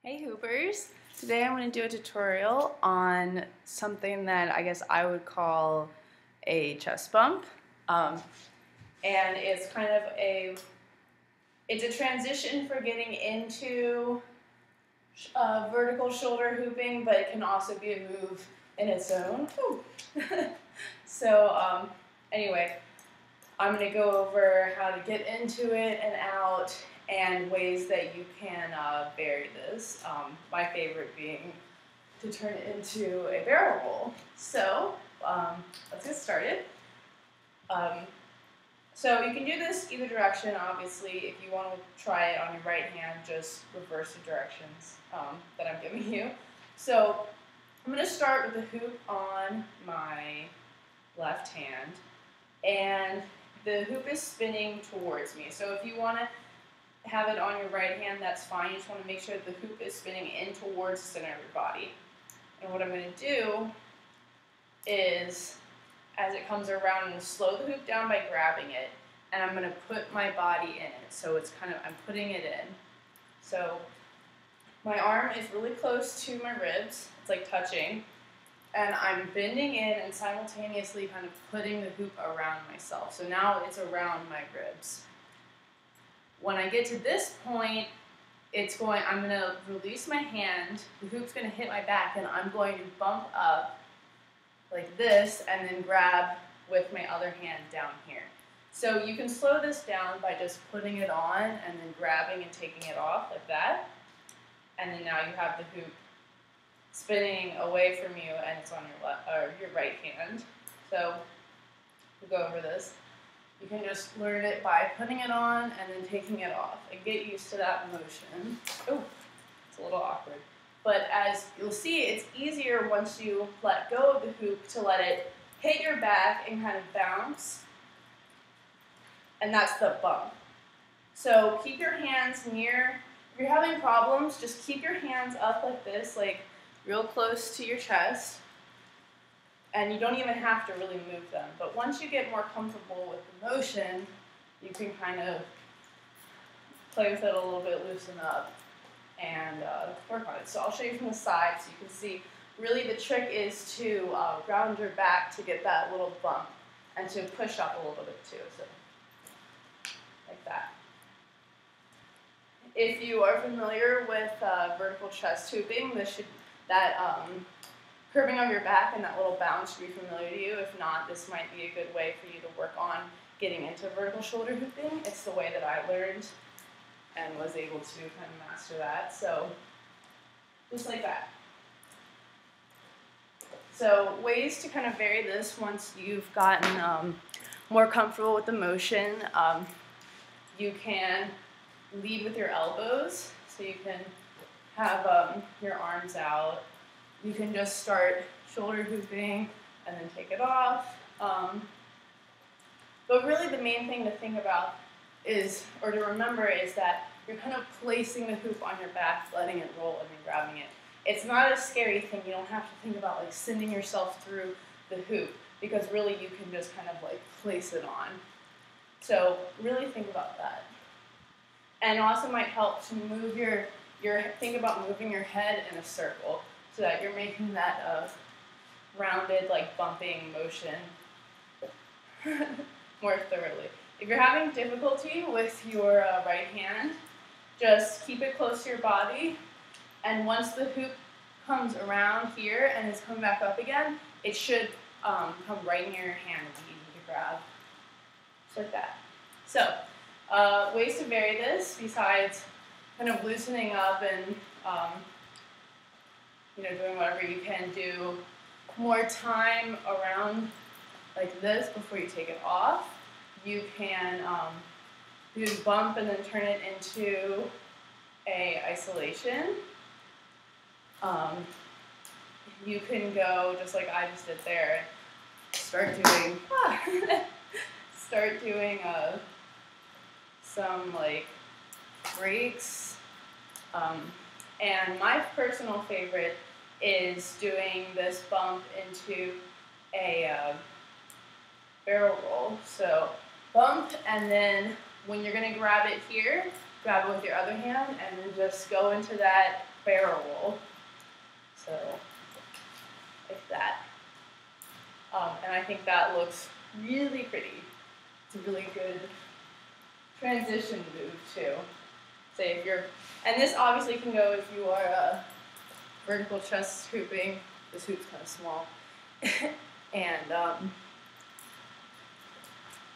Hey Hoopers! Today I'm going to do a tutorial on something that I guess I would call a chest bump. And it's kind of it's a transition for getting into vertical shoulder hooping, but it can also be a move in its own. So anyway, I'm going to go over how to get into it and out and ways that you can vary this. My favorite being to turn it into a barrel roll. So let's get started. So you can do this either direction, obviously. If you want to try it on your right hand, just reverse the directions that I'm giving you. So I'm going to start with the hoop on my left hand, and the hoop is spinning towards me. So if you want to have it on your right hand, that's fine. You just want to make sure that the hoop is spinning in towards the center of your body. And what I'm going to do is, as it comes around, I'm going to slow the hoop down by grabbing it, and I'm going to put my body in it. So it's kind of, I'm putting it in. So my arm is really close to my ribs. It's like touching. And I'm bending in and simultaneously kind of putting the hoop around myself. So now it's around my ribs. When I get to this point, I'm going to release my hand, the hoop's going to hit my back, and I'm going to bump up like this and then grab with my other hand down here. So you can slow this down by just putting it on and then grabbing and taking it off like that. And then now you have the hoop spinning away from you, and it's on your right hand. So we'll go over this. You can just learn it by putting it on and then taking it off and get used to that motion. Oh, it's a little awkward. But as you'll see, it's easier once you let go of the hoop to let it hit your back and kind of bounce. And that's the bump. So keep your hands near. If you're having problems, just keep your hands up like this, like real close to your chest. And you don't even have to really move them. But once you get more comfortable with the motion, you can kind of play with it a little bit, loosen up, and work on it. So I'll show you from the side so you can see. Really the trick is to round your back to get that little bump and to push up a little bit too. So like that. If you are familiar with vertical chest hooping, curving of your back and that little bounce should be familiar to you. If not, this might be a good way for you to work on getting into vertical shoulder hooping. It's the way that I learned and was able to kind of master that. So just like that. So ways to kind of vary this once you've gotten more comfortable with the motion. You can lead with your elbows, so you can have your arms out. You can just start shoulder hooping and then take it off. But really the main thing to think about is, or to remember, is that you're kind of placing the hoop on your back, letting it roll, and then grabbing it. It's not a scary thing. You don't have to think about like sending yourself through the hoop, because really you can just kind of like place it on. So really think about that. And also might help to move think about moving your head in a circle, so that you're making that rounded, like bumping motion more thoroughly. If you're having difficulty with your right hand, just keep it close to your body, and once the hoop comes around here and is coming back up again, it should come right near your hand and be easy to grab. Just like that. So, ways to vary this, besides kind of loosening up and doing whatever you can, do more time around like this before you take it off. You can do bump and then turn it into a isolation. You can go just like I just did there. Start doing some like breaks. And my personal favorite is doing this bump into a barrel roll. So bump, and then when you're going to grab it here, grab it with your other hand, and then just go into that barrel roll. So, like that. And I think that looks really pretty. It's a really good transition move too. Say if you're, and this obviously can go if you are vertical chest hooping. This hoop's kind of small, and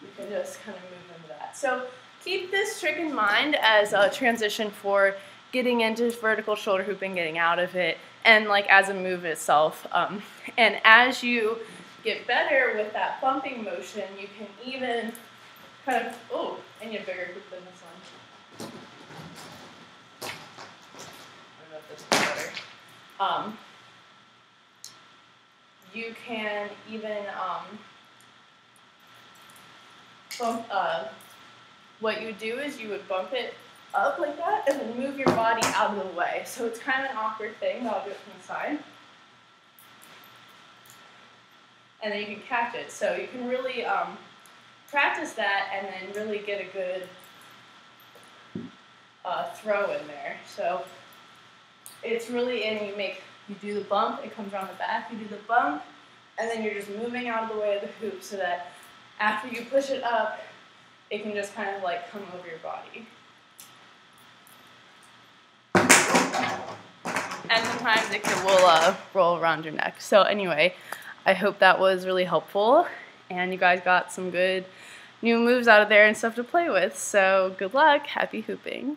you can just kind of move into that. So keep this trick in mind as a transition for getting into vertical shoulder hooping, getting out of it, and like as a move itself. And as you get better with that bumping motion, you can even kind of, oh, and you have bigger hoop than this one. I don't know if this is better. You can even bump, what you would do is you would bump it up like that and then move your body out of the way. So it's kind of an awkward thing, but I'll do it from the side. And then you can catch it. So you can really practice that and then really get a good throw in there. So it's really, and you do the bump, it comes around the back, you do the bump, and then you're just moving out of the way of the hoop so that after you push it up, it can just kind of like come over your body. And sometimes it will roll around your neck. So anyway, I hope that was really helpful and you guys got some good new moves out of there and stuff to play with. So good luck, happy hooping.